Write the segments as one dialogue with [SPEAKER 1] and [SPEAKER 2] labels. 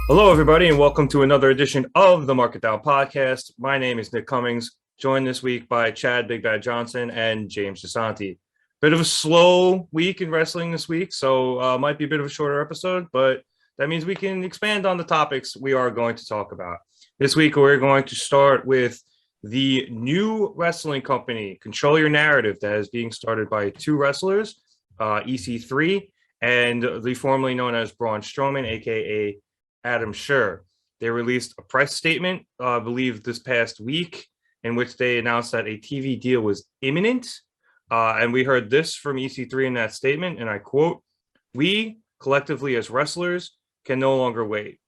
[SPEAKER 1] Hello, everybody, and welcome to another edition of the Market Down Podcast. My name is Nick Cummings, joined this week by Chad Big Bad Johnson and James Gisante. Bit of a slow week in wrestling this week, so might be a bit of a shorter episode, but that means we can expand on the topics we are going to talk about. This week, we're going to start with the new wrestling company, Control Your Narrative, that is being started by two wrestlers, EC3 and the formerly known as Braun Strowman, aka Adam Scherr. They released a press statement, I believe this past week, in which they announced that a TV deal was imminent. And we heard this from EC3 in that statement, and I quote, "We, collectively as wrestlers, can no longer wait.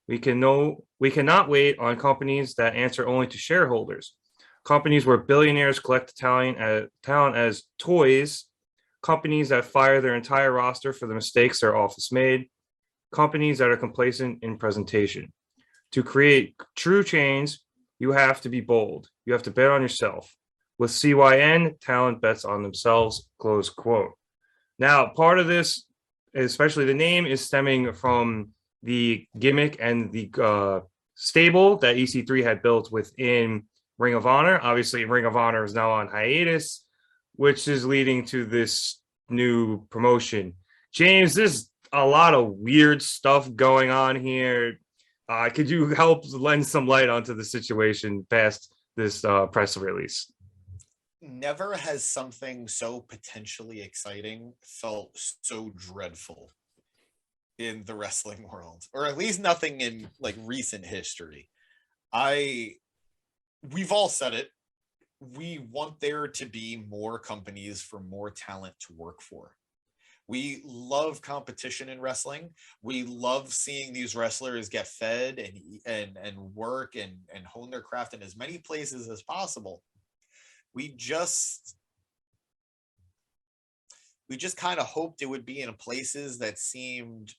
[SPEAKER 1] We cannot wait on companies that answer only to shareholders. Companies where billionaires collect talent as toys, companies that fire their entire roster for the mistakes their office made, companies that are complacent in presentation. To create true change, you have to be bold. You have to bet on yourself. With CYN, talent bets on themselves," close quote. Now, part of this, especially the name, is stemming from the gimmick and the stable that EC3 had built within Ring of Honor. Obviously, Ring of Honor is now on hiatus, which is leading to this new promotion. James, there's a lot of weird stuff going on here. Could you help lend some light onto the situation past this press release?
[SPEAKER 2] Never has something so potentially exciting felt so dreadful in the wrestling world, or at least nothing in like recent history. We've all said it. We want there to be more companies for more talent to work for. We love competition in wrestling. We love seeing these wrestlers get fed and work and hone their craft in as many places as possible. We just kind of hoped it would be in places that seemed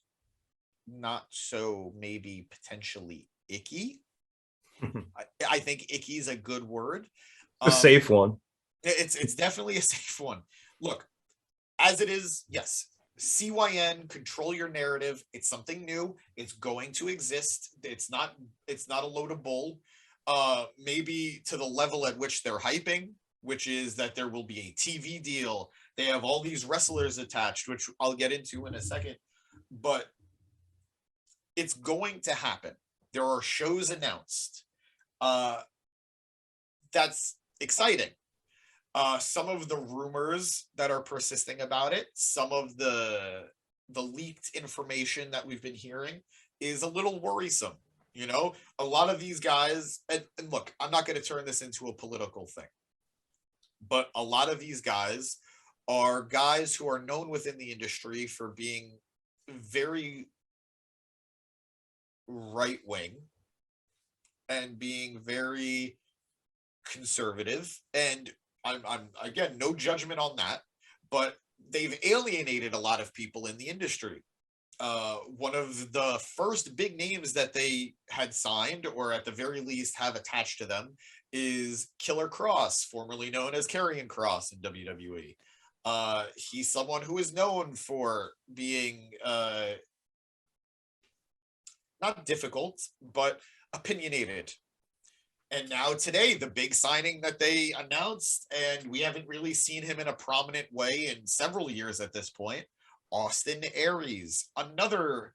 [SPEAKER 2] not so maybe potentially icky. I think icky is a good word.
[SPEAKER 1] A safe one.
[SPEAKER 2] It's definitely a safe one. Look, as it is, yes, CYN, Control Your Narrative. It's something new. It's going to exist. It's not a load of bull. Maybe to the level at which they're hyping, which is that there will be a TV deal. They have all these wrestlers attached, which I'll get into in a second. But it's going to happen. There are shows announced. That's exciting. Some of the rumors that are persisting about it, some of the leaked information that we've been hearing is a little worrisome. You know, a lot of these guys, and look, I'm not going to turn this into a political thing, but a lot of these guys are guys who are known within the industry for being very right wing and being very conservative. And I'm again, no judgment on that, but they've alienated a lot of people in the industry. One of the first big names that they had signed, or at the very least have attached to them, is Killer Cross, formerly known as Karrion Kross in WWE. He's someone who is known for being not difficult, but opinionated. And now today, the big signing that they announced, and we haven't really seen him in a prominent way in several years at this point, Austin Aries, another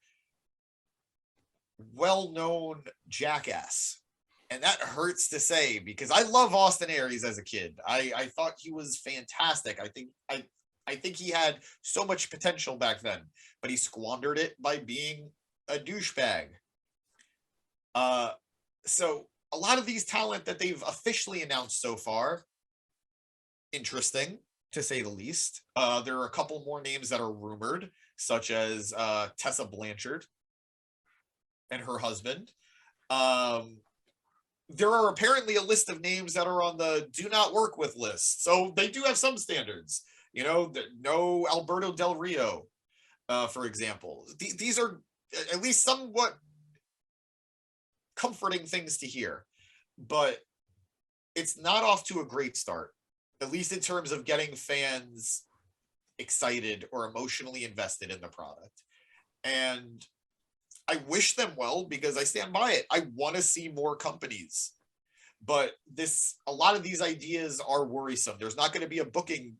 [SPEAKER 2] well-known jackass. And that hurts to say because I love Austin Aries as a kid. I thought he was fantastic. I think he had so much potential back then, but he squandered it by being a douchebag. So a lot of these talent that they've officially announced so far, interesting to say the least. There are a couple more names that are rumored, such as Tessa Blanchard and her husband. There are apparently a list of names that are on the do not work with list. So they do have some standards. You know, no Alberto Del Rio, for example. These are at least somewhat comforting things to hear, but it's not off to a great start, at least in terms of getting fans excited or emotionally invested in the product. And I wish them well because I stand by it. I want to see more companies. But a lot of these ideas are worrisome. There's not going to be a booking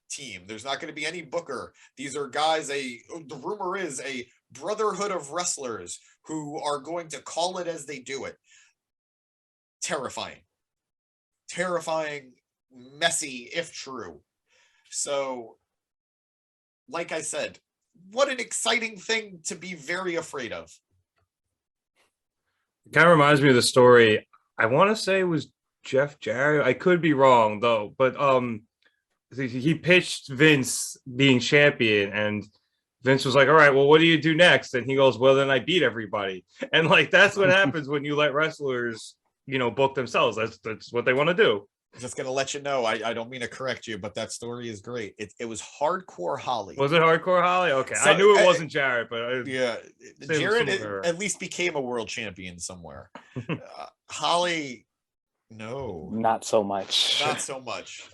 [SPEAKER 2] team. There's not going to be any booker. These are guys, the rumor is a brotherhood of wrestlers who are going to call it as they do it. Terrifying. Terrifying, messy, if true. So, like I said, what an exciting thing to be very afraid of.
[SPEAKER 1] It kind of reminds me of the story. I want to say it was Jeff Jarrett. I could be wrong though, but he pitched Vince being champion, and Vince was like, "All right, well, what do you do next?" And he goes, "Well, then I beat everybody." And like that's what happens when you let wrestlers, book themselves. That's what they want to do.
[SPEAKER 2] Just gonna let you know, I don't mean to correct you, but that story is great. It was Hardcore Holly.
[SPEAKER 1] Was it Hardcore Holly? Okay, so, I knew it wasn't Jarrett, but
[SPEAKER 2] Jarrett at least became a world champion somewhere. Holly, no,
[SPEAKER 3] not so much.
[SPEAKER 2] Not so much.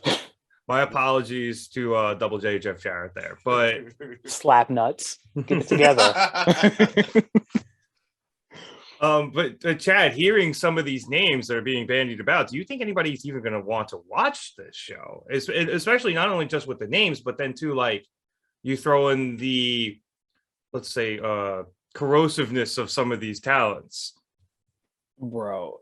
[SPEAKER 1] My apologies to Double J Jeff Jarrett there, but
[SPEAKER 3] slap nuts, get it together.
[SPEAKER 1] But Chad, hearing some of these names that are being bandied about, do you think anybody's even going to want to watch this show? Especially not only just with the names, but then too, like you throw in the, let's say, corrosiveness of some of these talents.
[SPEAKER 3] Bro.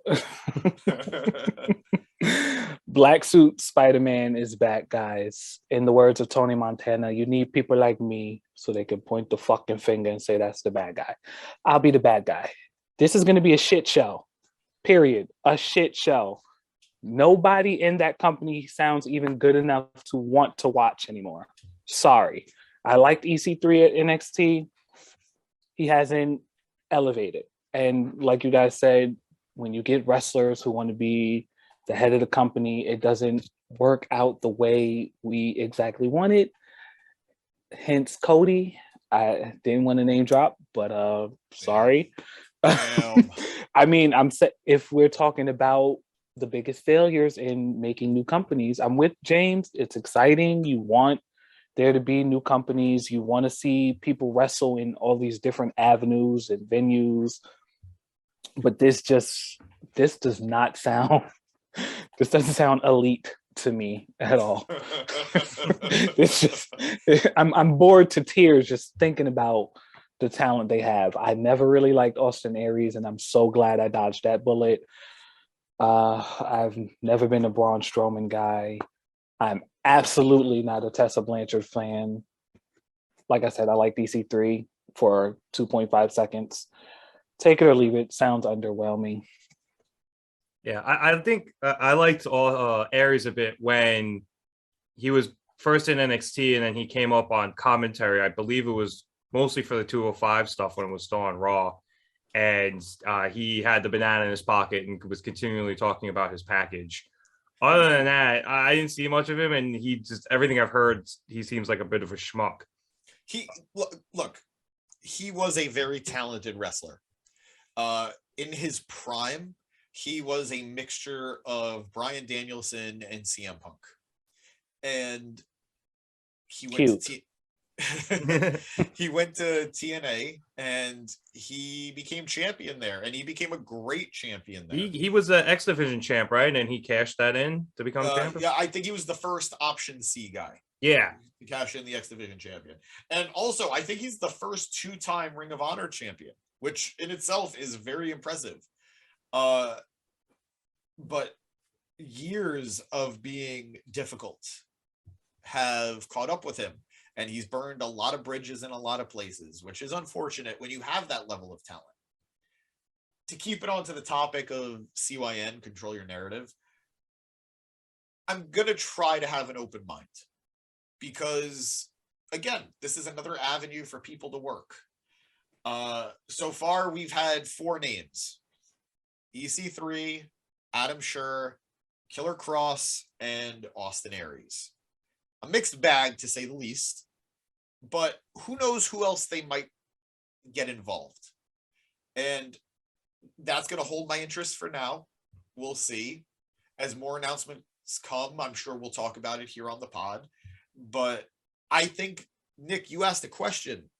[SPEAKER 3] Black Suit Spider-Man is back, guys. In the words of Tony Montana, you need people like me so they can point the fucking finger and say that's the bad guy. I'll be the bad guy. This is going to be a shit show, period. A shit show. Nobody in that company sounds even good enough to want to watch anymore. Sorry. I liked EC3 at NXT. He hasn't elevated. And like you guys said, when you get wrestlers who want to be the head of the company, it doesn't work out the way we exactly want it. Hence Cody. I didn't want to name drop, but sorry. I mean, if we're talking about the biggest failures in making new companies, I'm with James. It's exciting. You want there to be new companies. You want to see people wrestle in all these different avenues and venues. But this does not sound, this doesn't sound elite to me at all. I'm bored to tears just thinking about the talent they have. I never really liked Austin Aries, and I'm so glad I dodged that bullet. I've never been a Braun Strowman guy. I'm absolutely not a Tessa Blanchard fan. Like I said, I like DC3 for 2.5 seconds. Take it or leave it. Sounds underwhelming.
[SPEAKER 1] Yeah, I think I liked Aries a bit when he was first in NXT, and then he came up on commentary. I believe it was mostly for the 205 stuff when it was still on Raw. And he had the banana in his pocket and was continually talking about his package. Other than that, I didn't see much of him, and he just, everything I've heard, he seems like a bit of a schmuck.
[SPEAKER 2] Look, he was a very talented wrestler. In his prime, he was a mixture of Bryan Danielson and CM Punk. And he went to he went to TNA and he became champion there, and he became a great champion there.
[SPEAKER 1] He was an X Division champ, right? And he cashed that in to become champion?
[SPEAKER 2] Yeah, I think he was the first option C guy.
[SPEAKER 1] Yeah.
[SPEAKER 2] To cash in the X Division champion. And also, I think he's the first 2-time Ring of Honor champion, which in itself is very impressive. But years of being difficult have caught up with him, and he's burned a lot of bridges in a lot of places, which is unfortunate when you have that level of talent. To keep it on to the topic of CYN, control your narrative, I'm going to try to have an open mind because, again, this is another avenue for people to work. So far, we've had 4 names: EC3, Adam Scherr, Killer Cross, and Austin Aries. A mixed bag, to say the least, but who knows who else they might get involved. And that's going to hold my interest for now. We'll see. As more announcements come, I'm sure we'll talk about it here on the pod. But I think, Nick, you asked a question.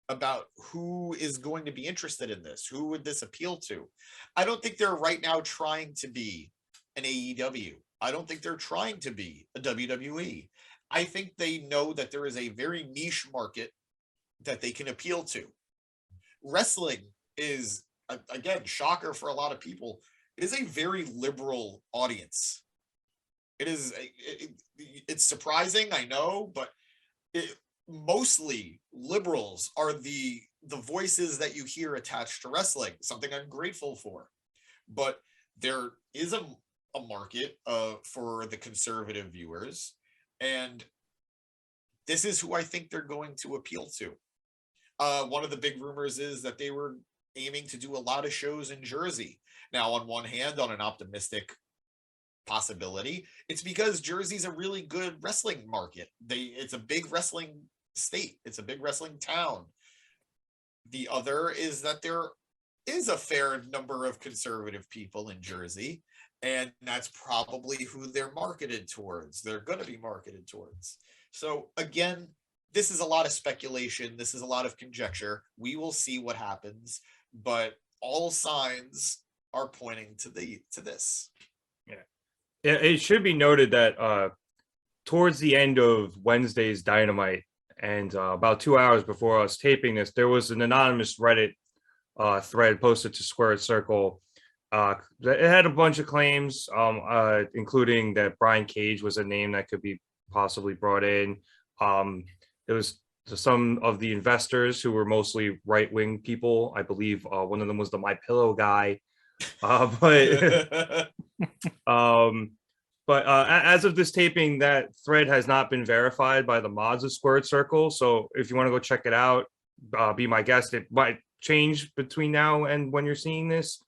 [SPEAKER 2] about who is going to be interested in this. Who would this appeal to? I don't think they're right now trying to be an AEW. I don't think they're trying to be a WWE. I think they know that there is a very niche market that they can appeal to. Wrestling is, again, shocker for a lot of people, it is a very liberal audience. It is, it's surprising, I know, but mostly liberals are the voices that you hear attached to wrestling, something I'm grateful for. But there is a market for the conservative viewers, and this is who I think they're going to appeal to. One of the big rumors is that they were aiming to do a lot of shows in Jersey. Now, on one hand, on an optimistic possibility, it's because Jersey's a really good wrestling market. It's a big wrestling state. It's a big wrestling town. The other is that there is a fair number of conservative people in Jersey, and that's probably who they're marketed towards. They're going to be marketed towards. So again, this is a lot of speculation. This is a lot of conjecture. We will see what happens, but all signs are pointing to this.
[SPEAKER 1] Yeah. It should be noted that towards the end of Wednesday's Dynamite, and about 2 hours before us taping this, there was an anonymous Reddit thread posted to Squared Circle. It had a bunch of claims, including that Brian Cage was a name that could be possibly brought in. There was some of the investors who were mostly right-wing people. I believe one of them was the My Pillow guy. But as of this taping, that thread has not been verified by the mods of Squared Circle. So if you want to go check it out, be my guest. It might change between now and when you're seeing this,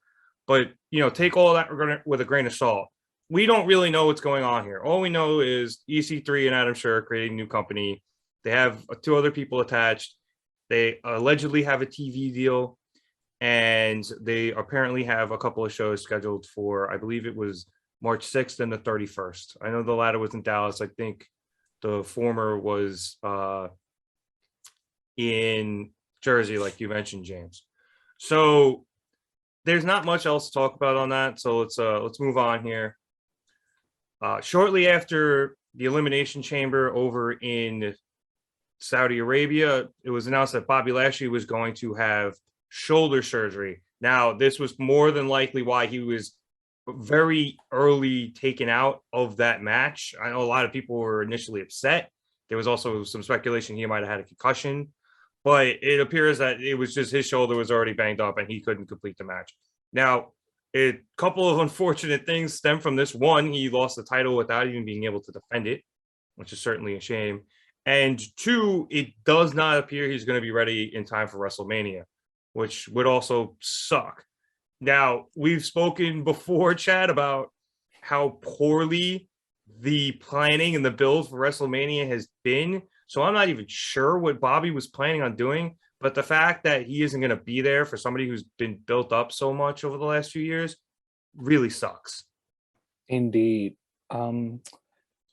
[SPEAKER 1] but take all that with a grain of salt. We don't really know what's going on here. All we know is EC3 and Adam Scherr creating a new company. They have 2 other people attached. They allegedly have a TV deal, and they apparently have a couple of shows scheduled for, I believe it was March 6th and the 31st. I know the latter was in Dallas. I think the former was in Jersey, like you mentioned, James. So there's not much else to talk about on that. So let's move on here. Shortly after the Elimination Chamber over in Saudi Arabia, it was announced that Bobby Lashley was going to have shoulder surgery. Now, this was more than likely why he was very early taken out of that match. I know a lot of people were initially upset. There was also some speculation he might have had a concussion, but it appears that it was just his shoulder was already banged up and he couldn't complete the match. Now, a couple of unfortunate things stem from this. One, he lost the title without even being able to defend it, which is certainly a shame. And 2, it does not appear he's going to be ready in time for WrestleMania, which would also suck. Now, we've spoken before, Chad, about how poorly the planning and the build for WrestleMania has been. So I'm not even sure what Bobby was planning on doing. But the fact that he isn't going to be there for somebody who's been built up so much over the last few years really sucks.
[SPEAKER 3] Indeed. When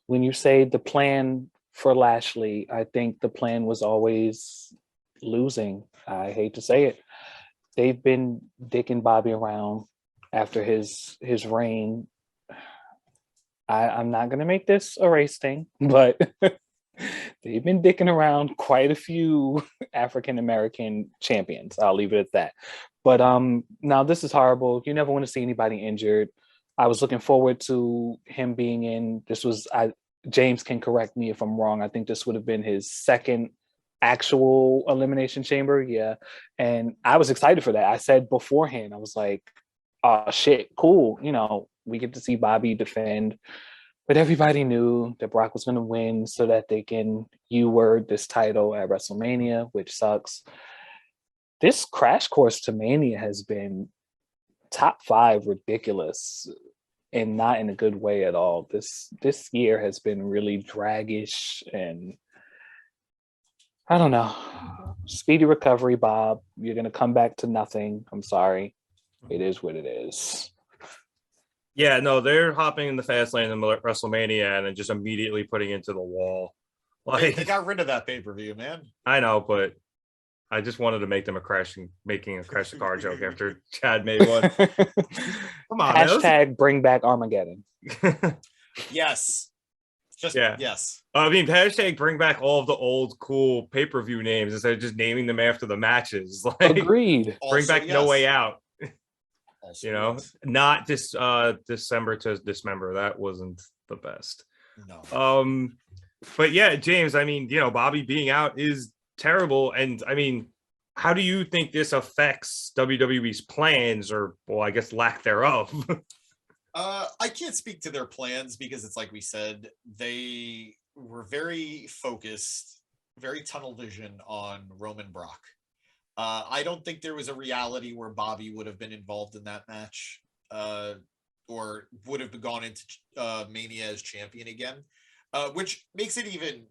[SPEAKER 3] you say the plan for Lashley, I think the plan was always losing. I hate to say it. They've been dicking Bobby around after his reign. I'm not going to make this a race thing, but they've been dicking around quite a few African-American champions. I'll leave it at that. But now this is horrible. You never want to see anybody injured. I was looking forward to him being in. James can correct me if I'm wrong. I think this would have been his second actual Elimination Chamber. Yeah. And I was excited for that. I said beforehand, I was like, oh shit, cool. We get to see Bobby defend. But everybody knew that Brock was going to win so that they can U-word this title at WrestleMania, which sucks. This crash course to Mania has been top 5 ridiculous and not in a good way at all. This year has been really draggish, and I don't know. Speedy recovery, Bob. You're going to come back to nothing. I'm sorry. It is what it is.
[SPEAKER 1] Yeah, no, they're hopping in the fast lane in WrestleMania and then just immediately putting into the wall.
[SPEAKER 2] They got rid of that pay-per-view, man.
[SPEAKER 1] I know, but I just wanted to make them making a crash the car joke after Chad made one. Come on, man.
[SPEAKER 3] Hashtag bring back Armageddon.
[SPEAKER 2] Yes. Just
[SPEAKER 1] Yeah.
[SPEAKER 2] yes.
[SPEAKER 1] I mean, hashtag bring back all of the old cool pay-per-view names instead of just naming them after the matches. Like,
[SPEAKER 3] Agreed.
[SPEAKER 1] bring
[SPEAKER 2] Also,
[SPEAKER 1] back No Way Out.
[SPEAKER 2] Also,
[SPEAKER 1] You know,
[SPEAKER 2] yes.
[SPEAKER 1] not this December to Dismember. That wasn't the best.
[SPEAKER 2] No.
[SPEAKER 1] But yeah, James, I mean, you know, Bobby being out is terrible. And I mean, how do you think this affects WWE's plans, or, well, I guess lack thereof?
[SPEAKER 2] I can't speak to their plans because it's like we said, they were very focused, very tunnel vision on Roman Brock. I don't think there was a reality where Bobby would have been involved in that match, or would have gone into Mania as champion again, which makes it even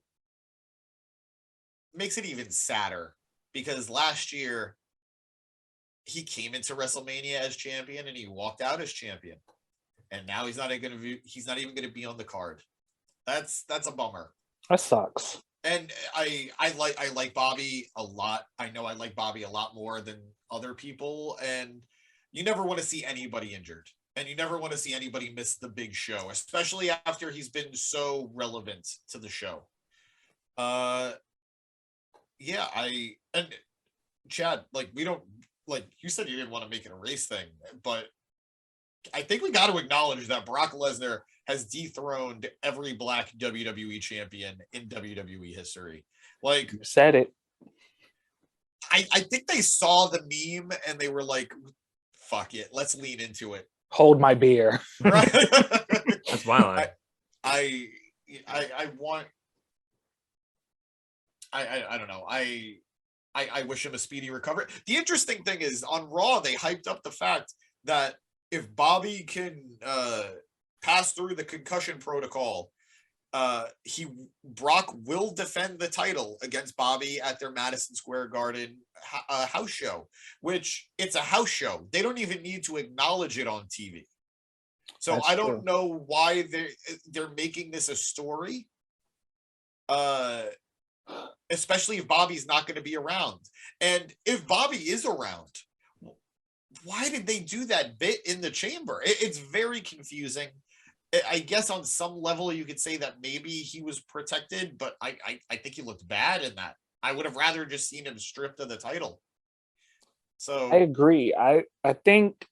[SPEAKER 2] sadder because last year he came into WrestleMania as champion and he walked out as champion, and now he's not even going to be on the card. That's a bummer.
[SPEAKER 3] That sucks.
[SPEAKER 2] And I like Bobby a lot. I know I like Bobby a lot more than other people. And you never want to see anybody injured. And you never want to see anybody miss the big show, especially after he's been so relevant to the show. Yeah, and Chad, like, we don't, like you said, you didn't want to make it a race thing, but I think we got to acknowledge that Brock Lesnar has dethroned every black WWE champion in WWE history. Like,
[SPEAKER 3] You said it.
[SPEAKER 2] I think they saw the meme and they were like, fuck it, let's lean into it.
[SPEAKER 3] Hold my beer.
[SPEAKER 2] Right?
[SPEAKER 1] That's my line.
[SPEAKER 2] I want, I don't know. I wish him a speedy recovery. The interesting thing is on Raw, they hyped up the fact that if Bobby can pass through the concussion protocol, Brock will defend the title against Bobby at their Madison Square Garden house show, which it's a house show. They don't even need to acknowledge it on TV. So
[SPEAKER 3] That's
[SPEAKER 2] I don't
[SPEAKER 3] true.
[SPEAKER 2] know why they're making this a story. Especially if Bobby's not going to be around. And if Bobby is around, why did they do that bit in the chamber? It's very confusing. I guess on some level you could say that maybe he was protected, but I think he looked bad in that. I would have rather just seen him stripped of the title. So
[SPEAKER 3] I agree. I think,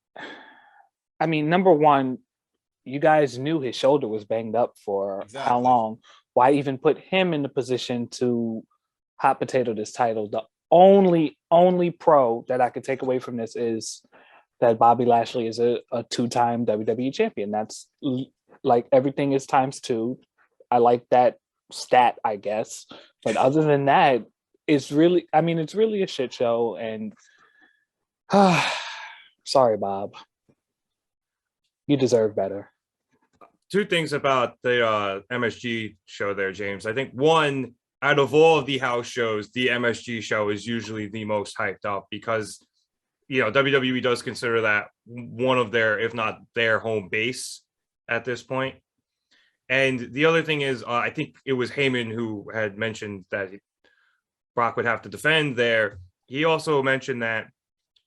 [SPEAKER 3] I mean, number one, you guys knew his shoulder was banged up for how
[SPEAKER 2] Exactly.
[SPEAKER 3] long? Why even put him in the position to hot potato this title? The only pro that I could take away from this is that Bobby Lashley is a two-time WWE champion. That's like everything is times two. I like that stat, I guess. But other than that, it's really a shit show. And sorry, Bob. You deserve better.
[SPEAKER 1] Two things about the MSG show there, James. I think one, out of all of the house shows, the MSG show is usually the most hyped up because, you know, WWE does consider that one of their, if not their home base at this point. And the other thing is, I think it was Heyman who had mentioned that Brock would have to defend there. He also mentioned that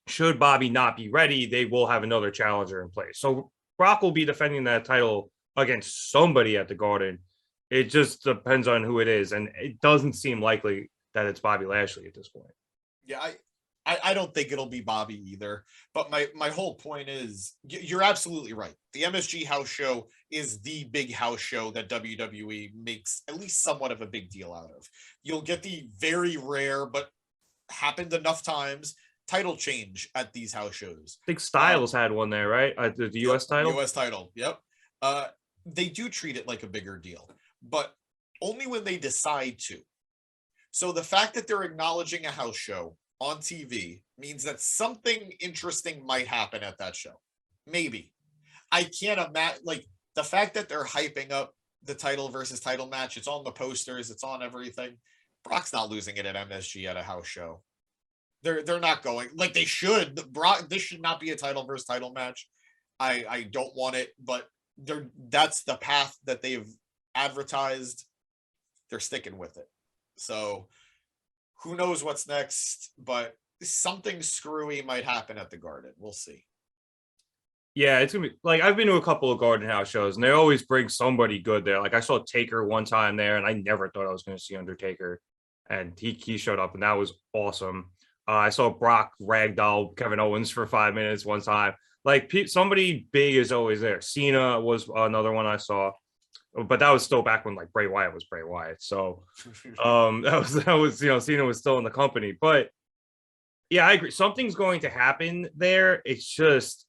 [SPEAKER 1] should Bobby not be ready, they will have another challenger in place. So Brock will be defending that title against somebody at the Garden. It just depends on who it is. And it doesn't seem likely that it's Bobby Lashley at this point.
[SPEAKER 2] yeah, I don't think it'll be Bobby either. But my whole point is, you're absolutely right. The MSG house show is the big house show that WWE makes at least somewhat of a big deal out of. You'll get the very rare, but happened enough times, title change at these house shows.
[SPEAKER 1] I think Styles had one there, right? The US title?
[SPEAKER 2] US title, yep. They do treat it like a bigger deal, but only when they decide to. So the fact that they're acknowledging a house show on TV means that something interesting might happen at that show. Maybe. I can't imagine, like, the fact that they're hyping up the title versus title match, it's on the posters, it's on everything. Brock's not losing it at MSG at a house show. They're not going, like they should. Brock, this should not be a title versus title match. I don't want it, but that's the path that they've advertised. They're sticking with it. So who knows what's next, but something screwy might happen at the Garden. We'll see.
[SPEAKER 1] Yeah, it's gonna be like I've been to a couple of Garden House shows, and they always bring somebody good there. Like I saw Taker one time there, and I never thought I was going to see Undertaker, and he showed up, and that was awesome. I saw Brock ragdoll Kevin Owens for 5 minutes one time. Like somebody big is always there. Cena was another one I saw, but that was still back when like Bray Wyatt was Bray Wyatt. So that was Cena was still in the company, but yeah, I agree. Something's going to happen there. It's just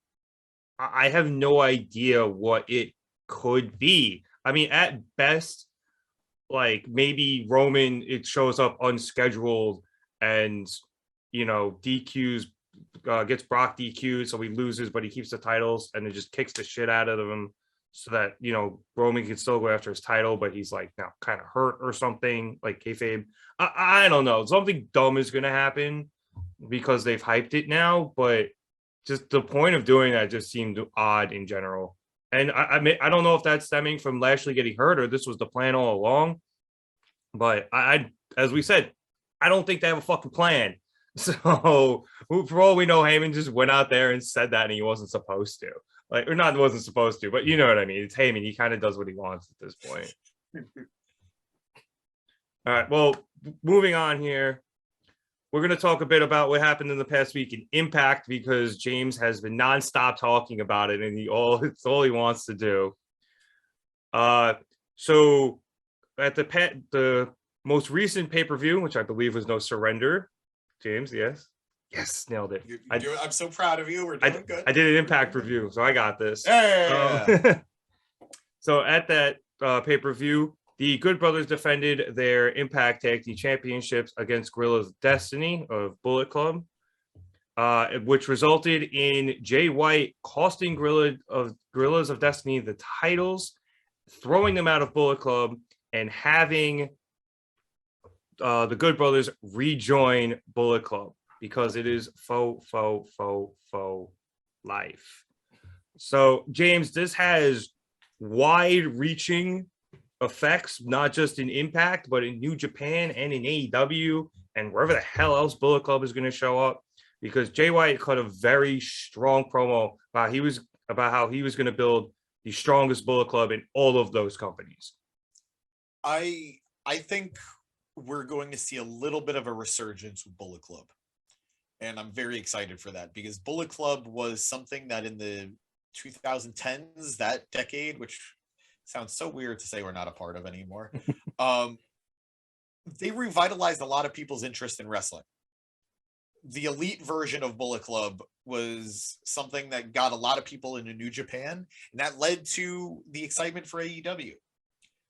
[SPEAKER 1] I have no idea what it could be. I mean, at best, like maybe Roman, it shows up unscheduled and, DQs, gets Brock DQ'd, so he loses, but he keeps the titles and it just kicks the shit out of him so that, Roman can still go after his title, but he's like now kind of hurt or something, like kayfabe. I don't know. Something dumb is going to happen because they've hyped it now, but just the point of doing that just seemed odd in general. And I don't know if that's stemming from Lashley getting hurt or this was the plan all along. But I as we said, I don't think they have a fucking plan. So for all we know, Heyman just went out there and said that, and he wasn't supposed to. Like, or not wasn't supposed to, but you know what I mean. It's Heyman. He kind of does what he wants at this point. All right. Well, moving on here. We're going to talk a bit about what happened in the past week in Impact because James has been nonstop talking about it, and it's all he wants to do. So at the most recent pay-per-view, which I believe was No Surrender, James, yes, nailed it.
[SPEAKER 2] I'm so proud of you. We're doing good.
[SPEAKER 1] I did an Impact review, so I got this.
[SPEAKER 2] Yeah.
[SPEAKER 1] So at that pay-per-view, the Good Brothers defended their Impact Tag Team Championships against Guerrillas of Destiny of Bullet Club, which resulted in Jay White costing Guerrillas of Destiny the titles, throwing them out of Bullet Club, and having the Good Brothers rejoin Bullet Club because it is faux life. So, James, this has wide-reaching effects, not just in Impact, but in New Japan and in AEW and wherever the hell else Bullet Club is going to show up. Because Jay White cut a very strong promo about how he was going to build the strongest Bullet Club in all of those companies.
[SPEAKER 2] I think we're going to see a little bit of a resurgence with Bullet Club. And I'm very excited for that because Bullet Club was something that in the 2010s, that decade, which sounds so weird to say we're not a part of anymore, they revitalized a lot of people's interest in wrestling. The elite version of Bullet Club was something that got a lot of people into New Japan, and that led to the excitement for AEW.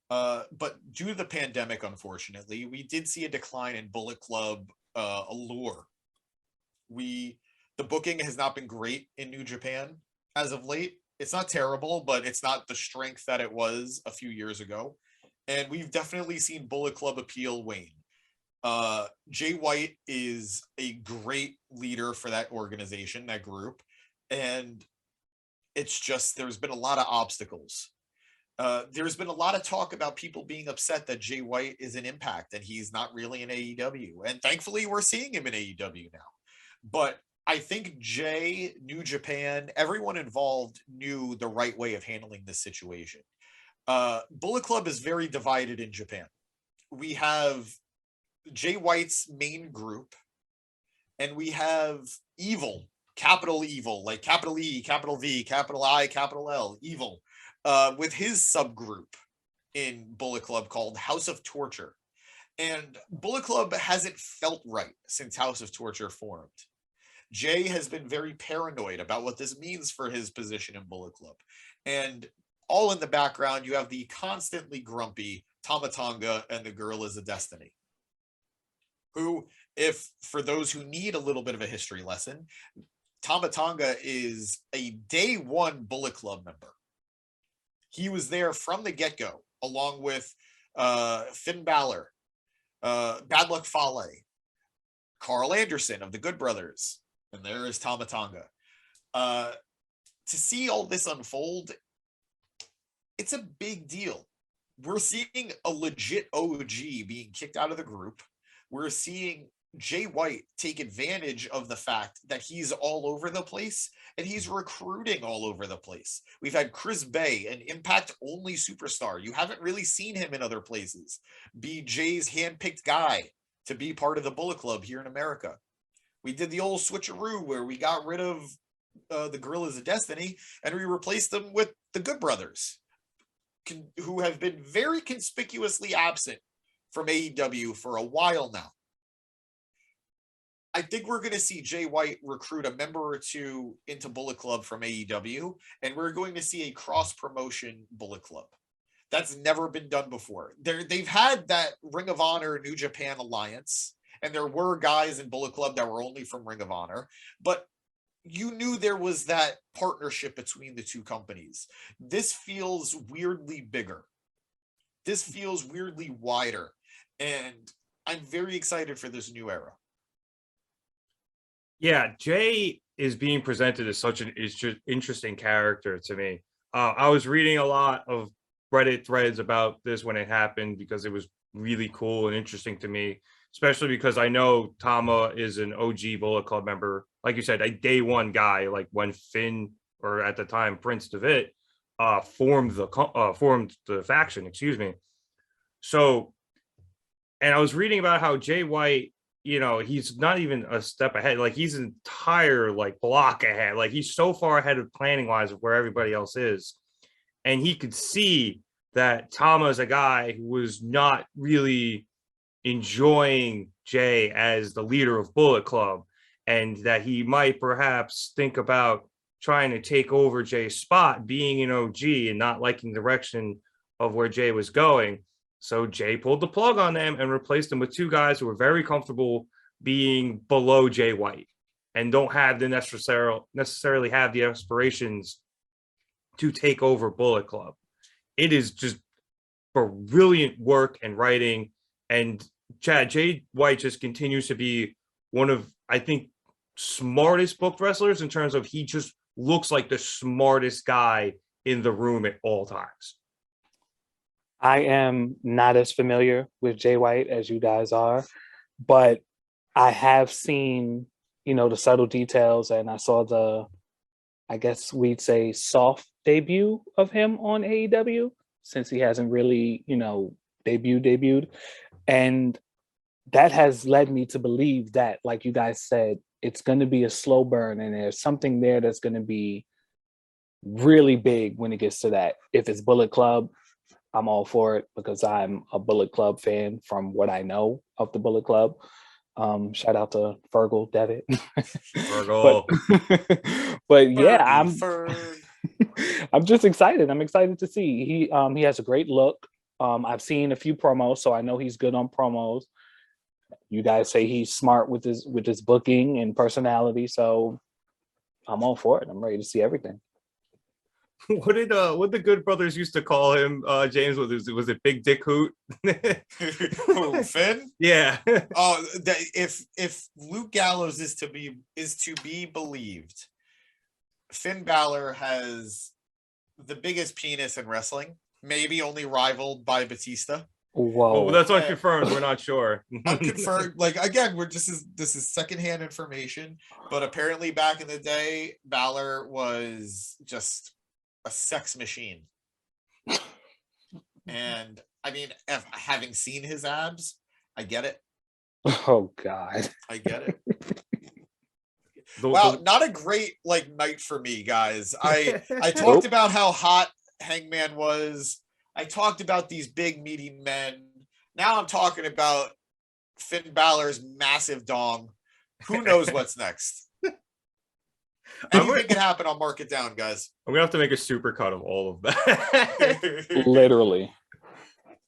[SPEAKER 2] But due to the pandemic, unfortunately, we did see a decline in Bullet Club allure. The booking has not been great in New Japan as of late. It's not terrible, but it's not the strength that it was a few years ago. And we've definitely seen Bullet Club appeal wane. Jay White is a great leader for that organization, that group. And it's just, there's been a lot of obstacles. There's been a lot of talk about people being upset that Jay White is an Impact and he's not really in AEW. And thankfully, we're seeing him in AEW now. But I think Jay, New Japan, everyone involved knew the right way of handling this situation. Bullet Club is very divided in Japan. We have Jay White's main group, and we have Evil, capital Evil, like capital E, capital V, capital I, capital L, Evil, with his subgroup in Bullet Club called House of Torture. And Bullet Club hasn't felt right since House of Torture formed. Jay has been very paranoid about what this means for his position in Bullet Club. And all in the background, you have the constantly grumpy Tama Tonga and the Guerrillas of Destiny, who, if for those who need a little bit of a history lesson, Tama Tonga is a day one Bullet Club member. He was there from the get-go, along with Finn Balor, Bad Luck Fale, Carl Anderson of the Good Brothers, and there is Tama Tonga. To see all this unfold, it's a big deal. We're seeing a legit OG being kicked out of the group. we're seeing Jay White take advantage of the fact that he's all over the place and he's recruiting all over the place. We've had Chris Bay, an impact only superstar. You haven't really seen him in other places, be Jay's handpicked guy to be part of the Bullet Club here in America. We did the old switcheroo where we got rid of the Gorillas of Destiny and we replaced them with the Good Brothers, who have been very conspicuously absent from AEW for a while now. I think we're going to see Jay White recruit a member or two into Bullet Club from AEW, and we're going to see a cross-promotion Bullet Club. That's never been done before. They've had that Ring of Honor New Japan alliance, and there were guys in Bullet Club that were only from Ring of Honor, but you knew there was that partnership between the two companies. This feels weirdly bigger. This feels weirdly wider, and I'm very excited for this new era.
[SPEAKER 1] Yeah, Jay is being presented as such an interesting character to me. I was reading a lot of Reddit threads about this when it happened because it was really cool and interesting to me, especially because I know Tama is an OG Bullet Club member. Like you said, a day one guy, like when Finn, or at the time Prince Devitt, formed the faction, excuse me. So, and I was reading about how Jay White, he's not even a step ahead. Like he's an entire block ahead. Like he's so far ahead of planning wise of where everybody else is. And he could see that Tama is a guy who was not really enjoying Jay as the leader of Bullet Club, and that he might perhaps think about trying to take over Jay's spot, being an OG and not liking the direction of where Jay was going. So Jay pulled the plug on them and replaced them with two guys who were very comfortable being below Jay White and don't have the necessarily have the aspirations to take over Bullet Club. It is just brilliant work and writing. And Chad, Jay White just continues to be one of, I think, smartest booked wrestlers in terms of he just looks like the smartest guy in the room at all times.
[SPEAKER 3] I am not as familiar with Jay White as you guys are, but I have seen, the subtle details, and I saw the, I guess we'd say, soft debut of him on AEW, since he hasn't really, debuted. And that has led me to believe that, like you guys said, it's going to be a slow burn, and there's something there that's going to be really big when it gets to that. If it's Bullet Club, I'm all for it because I'm a Bullet Club fan from what I know of the Bullet Club. Shout out to Fergal Devitt.
[SPEAKER 1] Fergal.
[SPEAKER 3] but yeah, I'm just excited. I'm excited to see. He has a great look. I've seen a few promos, so I know he's good on promos. You guys say he's smart with his booking and personality, so I'm all for it. I'm ready to see everything.
[SPEAKER 1] What did the Good Brothers used to call him, James? Was it Big Dick Hoot?
[SPEAKER 2] Who, Finn?
[SPEAKER 1] Yeah.
[SPEAKER 2] Oh, if Luke Gallows is to be believed, Finn Balor has the biggest penis in wrestling, maybe only rivaled by Batista.
[SPEAKER 3] Whoa.
[SPEAKER 1] Well, that's unconfirmed. We're not sure.
[SPEAKER 2] Unconfirmed. Again, this is secondhand information, but apparently back in the day, Balor was just a sex machine. And I mean, having seen his abs, I get it.
[SPEAKER 3] Oh God,
[SPEAKER 2] I get it. Wow, not a great night for me, guys. I talked about how hot Hangman was. I talked about these big meaty men. Now I'm talking about Finn Balor's massive dong. Who knows what's next? Anything can happen on Mark It Down, guys.
[SPEAKER 1] I'm gonna have to make a super cut of all of that.
[SPEAKER 3] Literally.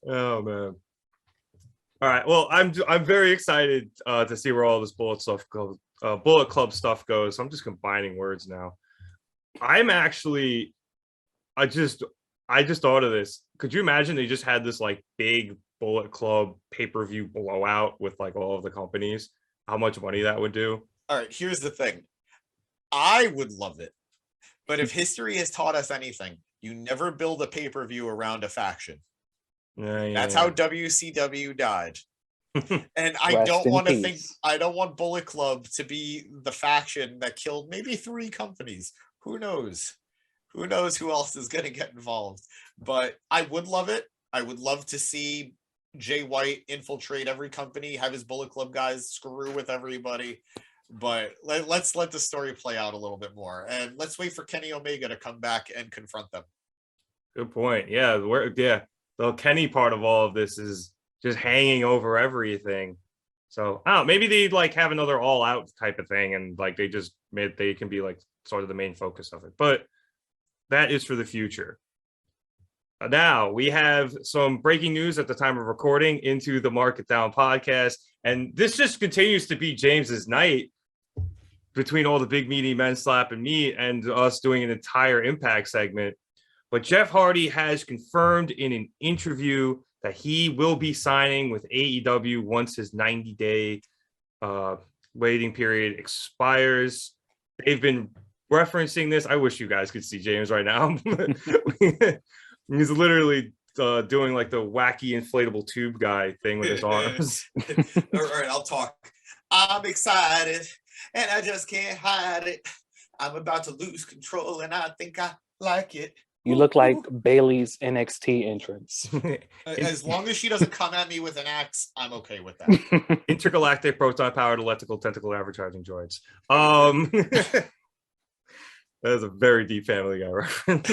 [SPEAKER 1] Oh man. All right. Well, I'm very excited to see where all this Bullet Club stuff goes. I'm just combining words now. I just thought of this. Could you imagine they just had this big Bullet Club pay-per-view blowout with all of the companies? How much money that would do?
[SPEAKER 2] All right, here's the thing. I would love it. But if history has taught us anything, you never build a pay-per-view around a faction. That's how WCW died. And I
[SPEAKER 3] Rest
[SPEAKER 2] don't
[SPEAKER 3] in
[SPEAKER 2] want to think,
[SPEAKER 3] peace.
[SPEAKER 2] I don't want Bullet Club to be the faction that killed maybe 3 companies. Who knows? Who knows who else is going to get involved? But I would love it. I would love to see Jay White infiltrate every company, have his Bullet Club guys screw with everybody. But let's let the story play out a little bit more. And let's wait for Kenny Omega to come back and confront them.
[SPEAKER 1] Good point. Yeah, the Kenny part of all of this is just hanging over everything. So I don't know, maybe they like have another all out type of thing, and like they can be like sort of the main focus of it. But that is for the future. Now we have some breaking news at the time of recording into the Market Down podcast, and this just continues to be James's night between all the big meaty men slapping me and us doing an entire Impact segment. But Jeff Hardy has confirmed in an interview that he will be signing with AEW once his 90-day waiting period expires. They've been referencing this. I wish you guys could see James right now. He's literally doing like the wacky inflatable tube guy thing with his arms.
[SPEAKER 2] All right, I'll talk. I'm excited and I just can't hide it. I'm about to lose control and I think I like it.
[SPEAKER 3] You look like Bailey's NXT entrance.
[SPEAKER 2] As long as she doesn't come at me with an axe, I'm okay with that.
[SPEAKER 1] Intergalactic proton powered electrical tentacle advertising droids. That is a very deep Family Guy reference.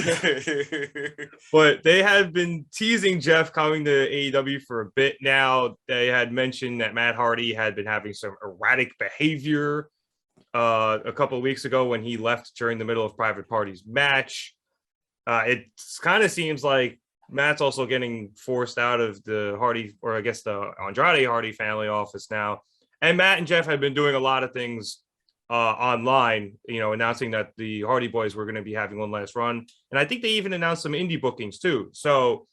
[SPEAKER 1] But they have been teasing Jeff coming to AEW for a bit now. They had mentioned that Matt Hardy had been having some erratic behavior a couple of weeks ago when he left during the middle of Private Party's match. It kind of seems like Matt's also getting forced out of the Hardy, or I guess the Andrade Hardy family office now. And Matt and Jeff have been doing a lot of things online, announcing that the Hardy Boys were going to be having one last run. And I think they even announced some indie bookings too. So,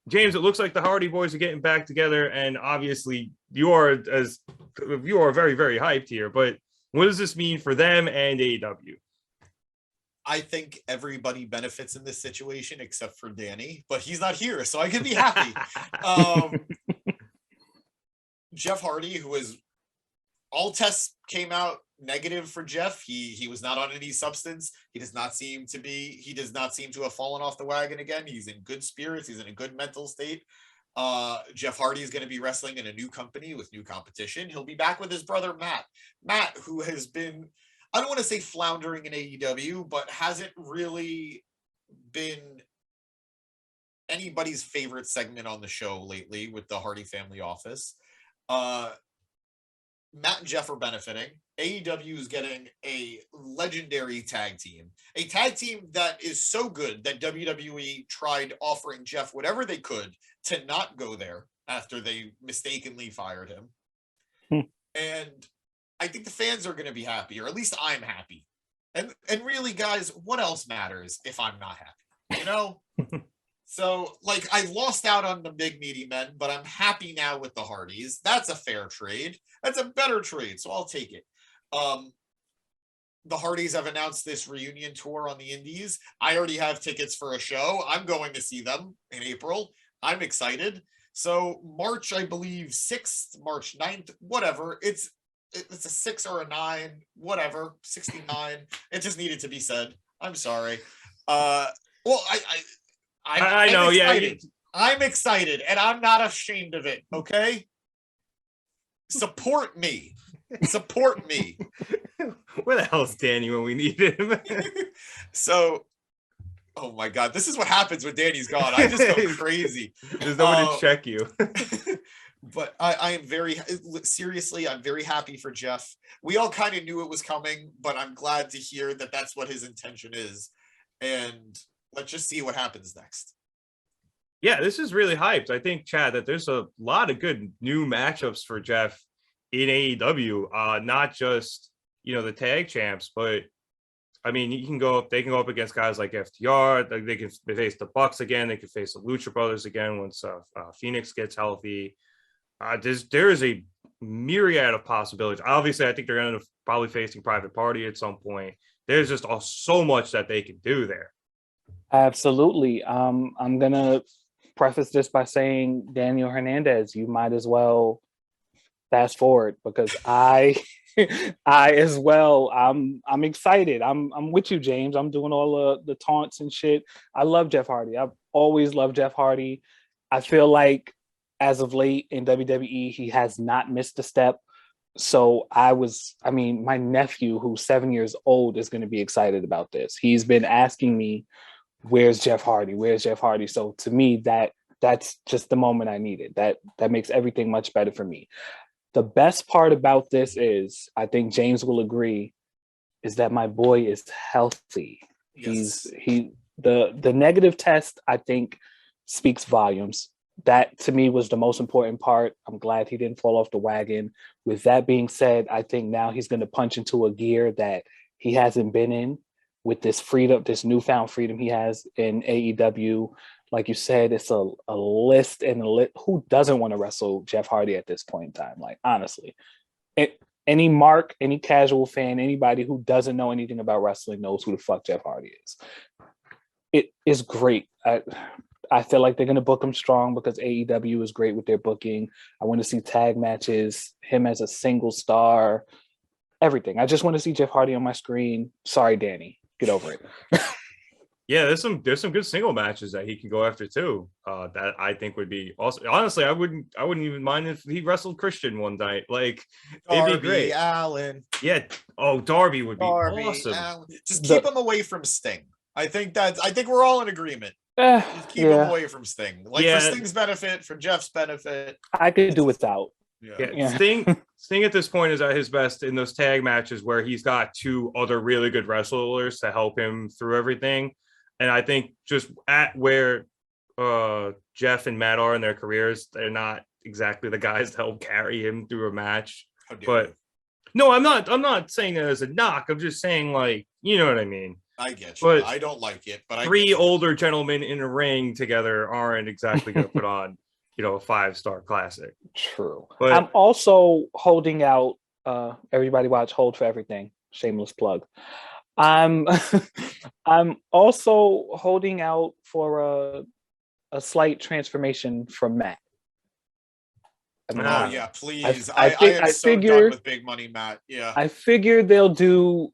[SPEAKER 1] James, it looks like the Hardy Boys are getting back together. And obviously you are very, very hyped here. But what does this mean for them and AEW?
[SPEAKER 2] I think everybody benefits in this situation except for Danny, but he's not here, so I can be happy. Jeff Hardy, who was all tests came out negative for Jeff. He was not on any substance. He does not seem to have fallen off the wagon again. He's in good spirits. He's in a good mental state. Jeff Hardy is going to be wrestling in a new company with new competition. He'll be back with his brother, Matt, who has been, I don't want to say floundering in AEW, but hasn't really been anybody's favorite segment on the show lately with the Hardy family office. Matt and Jeff are benefiting. AEW is getting a legendary tag team, a tag team that is so good that WWE tried offering Jeff whatever they could to not go there after they mistakenly fired him. And I think the fans are going to be happy, or at least I'm happy. And really, guys, what else matters if I'm not happy? So, like, I lost out on the big meaty men, but I'm happy now with the Hardys. That's a fair trade. That's a better trade, so I'll take it. The Hardys have announced this reunion tour on the Indies. I already have tickets for a show. I'm going to see them in April. I'm excited. So March, I believe 6th, March 9th, whatever. It's a 6 or a 9, whatever, 69. It just needed to be said. I'm sorry. Well, I know, excited. Yeah. I'm excited, and I'm not ashamed of it, okay? Support me. Support me.
[SPEAKER 1] Where the hell's Danny when we need him?
[SPEAKER 2] So, oh my God, this is what happens when Danny's gone. I just go crazy.
[SPEAKER 1] There's nobody to check you.
[SPEAKER 2] But I am seriously, I'm very happy for Jeff. We all kind of knew it was coming, but I'm glad to hear that that's what his intention is. And let's just see what happens next.
[SPEAKER 1] Yeah, this is really hyped. I think, Chad, that there's a lot of good new matchups for Jeff in AEW, not just, the tag champs, but I mean, they can go up against guys like FTR. They can face the Bucks again. They can face the Lucha Brothers again once Phoenix gets healthy. There is a myriad of possibilities. Obviously, I think they're going to probably facing Private Party at some point. There's just so much that they can do there.
[SPEAKER 3] Absolutely. I'm going to preface this by saying, Daniel Hernandez, you might as well fast forward because I I as well I'm excited. I'm with you, James. I'm doing all the taunts and shit. I love Jeff Hardy. I've always loved Jeff Hardy. I feel like as of late in WWE, he has not missed a step. So I mean, my nephew, who's 7 years old, is going to be excited about this. He's been asking me, "Where's Jeff Hardy? Where's Jeff Hardy?" So to me, that's just the moment I needed. That makes everything much better for me. The best part about this is, I think James will agree, is that my boy is healthy.
[SPEAKER 2] Yes.
[SPEAKER 3] The negative test, I think, speaks volumes. That to me was the most important part. I'm glad he didn't fall off the wagon. With that being said, I think now he's going to punch into a gear that he hasn't been in with this freedom, this newfound freedom he has in AEW. Like you said, it's a list and a list. Who doesn't want to wrestle Jeff Hardy at this point in time? Like, honestly, any casual fan, anybody who doesn't know anything about wrestling knows who the fuck Jeff Hardy is. It is great. I feel like they're going to book him strong because AEW is great with their booking. I want to see tag matches, him as a single star, everything. I just want to see Jeff Hardy on my screen. Sorry, Danny. Get over it.
[SPEAKER 1] Yeah, there's some good single matches that he can go after too. That I think would be awesome. Honestly, I wouldn't even mind if he wrestled Christian one night. Like, it'd be great.
[SPEAKER 2] Allen.
[SPEAKER 1] Yeah. Oh, Darby would be awesome.
[SPEAKER 2] Allen. Just keep him away from Sting. I think we're all in agreement. Just keep him away from Sting. Like, for Sting's benefit, for Jeff's benefit.
[SPEAKER 3] I could do without.
[SPEAKER 1] Yeah. Sting at this point is at his best in those tag matches where he's got two other really good wrestlers to help him through everything. And I think just at where Jeff and Matt are in their careers, they're not exactly the guys to help carry him through a match. But no, I'm not saying that as a knock. I'm just saying, like, you know what I mean.
[SPEAKER 2] I get you. But I don't like it, but
[SPEAKER 1] three older gentlemen in a ring together aren't exactly going to put on, a 5-star classic.
[SPEAKER 3] True.
[SPEAKER 1] But
[SPEAKER 3] I'm also holding out. Everybody watch Hold for Everything. Shameless plug. I'm also holding out for a slight transformation from Matt.
[SPEAKER 2] Oh yeah, please.
[SPEAKER 3] I
[SPEAKER 2] am so done with big money Matt. Yeah.
[SPEAKER 3] I figured they'll do,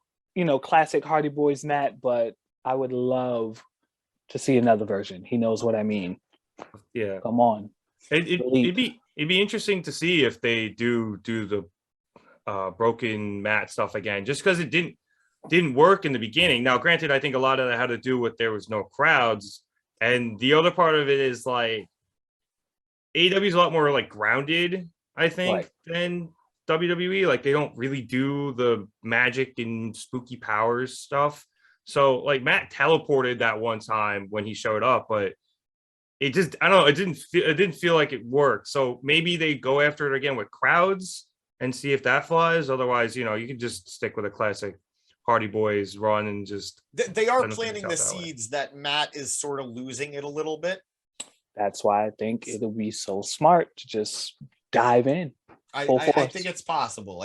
[SPEAKER 3] classic Hardy Boys Matt, but I would love to see another version. He knows what I mean.
[SPEAKER 1] Yeah.
[SPEAKER 3] Come on.
[SPEAKER 1] It'd be interesting to see if they do the broken Matt stuff again, just because it didn't work in the beginning. Now, granted, I think a lot of that had to do with there was no crowds, and the other part of it is like AEW is a lot more like grounded, I think, than WWE. Like, they don't really do the magic and spooky powers stuff. So like Matt teleported that one time when he showed up, but it just, I don't know, it didn't feel like it worked. So maybe they go after it again with crowds and see if that flies. Otherwise, you can just stick with a classic Hardy Boys run and just.
[SPEAKER 2] They are planting the seeds that Matt is sort of losing it a little bit.
[SPEAKER 3] That's why I think it'll be so smart to just dive in.
[SPEAKER 2] I think it's possible.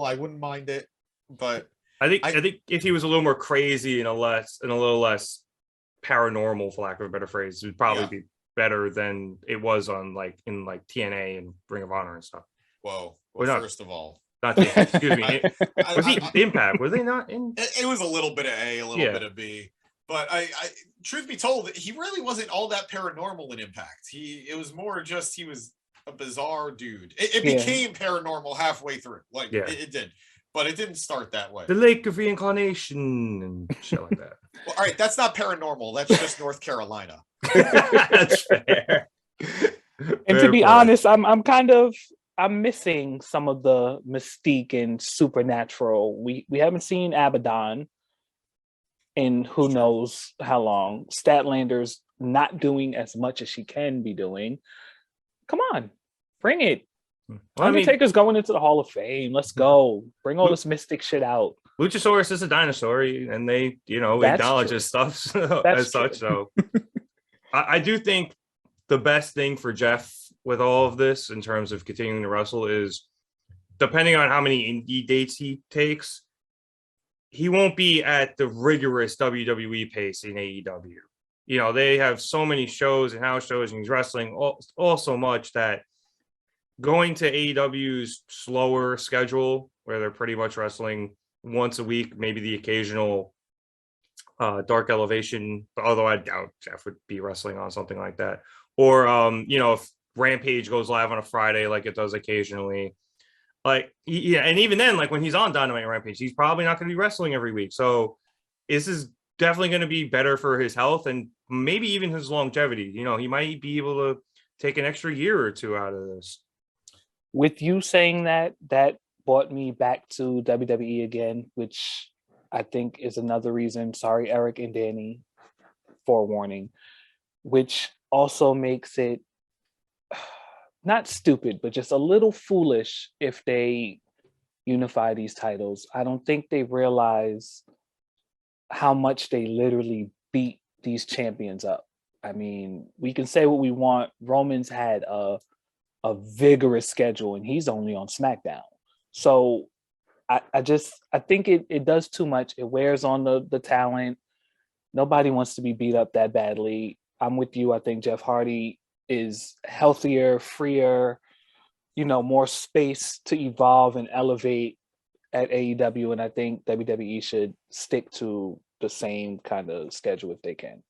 [SPEAKER 2] I wouldn't mind it, but
[SPEAKER 1] I think if he was a little more crazy and a little less paranormal, for lack of a better phrase, it would probably be better than it was on in TNA and Ring of Honor and stuff.
[SPEAKER 2] Whoa! First of all,
[SPEAKER 1] not TNA, excuse me. Was he Impact? Was they not in?
[SPEAKER 2] It was a little bit of A, a little bit of B. But I truth be told, he really wasn't all that paranormal in Impact. It was more just he was a bizarre dude. It became paranormal halfway through. It did. But it didn't start that way.
[SPEAKER 1] The Lake of Reincarnation and shit like that.
[SPEAKER 2] Well, all right, that's not paranormal. That's just North Carolina.
[SPEAKER 1] That's fair.
[SPEAKER 3] And to be honest, I'm missing some of the mystique and supernatural. We haven't seen Abaddon in who knows how long. Statlander's not doing as much as she can be doing. Come on, bring it. Undertaker's going into the Hall of Fame. Let's go. Bring all this mystic shit out.
[SPEAKER 1] Luchasaurus is a dinosaur, and they, acknowledge his stuff as such. So I do think the best thing for Jeff with all of this in terms of continuing to wrestle is, depending on how many indie dates he takes, he won't be at the rigorous WWE pace in AEW. They have so many shows and house shows, and he's wrestling all so much that going to AEW's slower schedule, where they're pretty much wrestling once a week, maybe the occasional Dark Elevation, although I doubt Jeff would be wrestling on something like that. Or, if Rampage goes live on a Friday like it does occasionally. Like, yeah, and even then, like when he's on Dynamite Rampage, he's probably not going to be wrestling every week. So this is definitely going to be better for his health and maybe even his longevity. He might be able to take an extra year or two out of this.
[SPEAKER 3] With you saying that brought me back to WWE again, which I think is another reason. Sorry, Eric and Danny, forewarning, which also makes it not stupid, but just a little foolish if they unify these titles. I don't think they realize how much they literally beat these champions up. I mean, we can say what we want. Roman's had a vigorous schedule and he's only on SmackDown. So I think it does too much. It wears on the talent. Nobody wants to be beat up that badly. I'm with you. I think Jeff Hardy is healthier, freer, more space to evolve and elevate at AEW. And I think WWE should stick to the same kind of schedule if they can.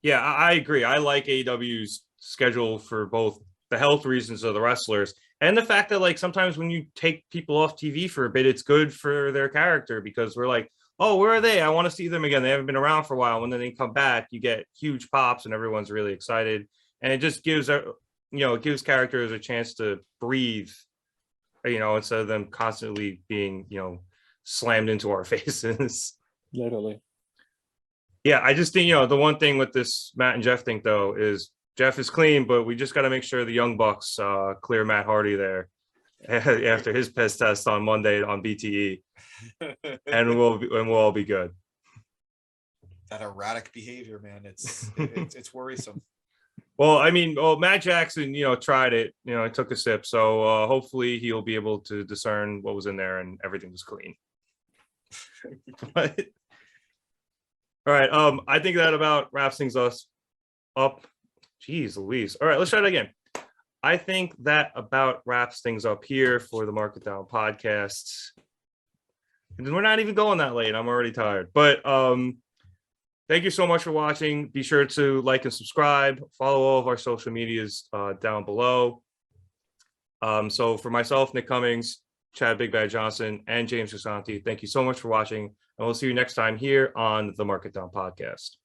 [SPEAKER 1] Yeah, I agree. I like AEW's schedule for both the health reasons of the wrestlers and the fact that, like, sometimes when you take people off TV for a bit, it's good for their character because we're like, oh, where are they? I want to see them again. They haven't been around for a while. When then they come back, you get huge pops and everyone's really excited. And it just gives, it gives characters a chance to breathe, instead of them constantly being, slammed into our faces.
[SPEAKER 3] Literally.
[SPEAKER 1] Yeah, I just think, the one thing with this Matt and Jeff thing, though, is Jeff is clean, but we just got to make sure the Young Bucks clear Matt Hardy there after his piss test on Monday on BTE, and we'll all be good.
[SPEAKER 2] That erratic behavior, man, it's worrisome.
[SPEAKER 1] Well, I mean, Matt Jackson, tried it, took a sip, so hopefully he'll be able to discern what was in there and everything was clean. But all right, I think that about wraps things us up. Jeez Louise. All right, let's try it again. I think that about wraps things up here for the Market Down podcast. And we're not even going that late. I'm already tired. But thank you so much for watching. Be sure to like and subscribe. Follow all of our social medias down below. So for myself, Nick Cummings, Chad Big Bad Johnson, and James Gisante, thank you so much for watching. And we'll see you next time here on the Market Down podcast.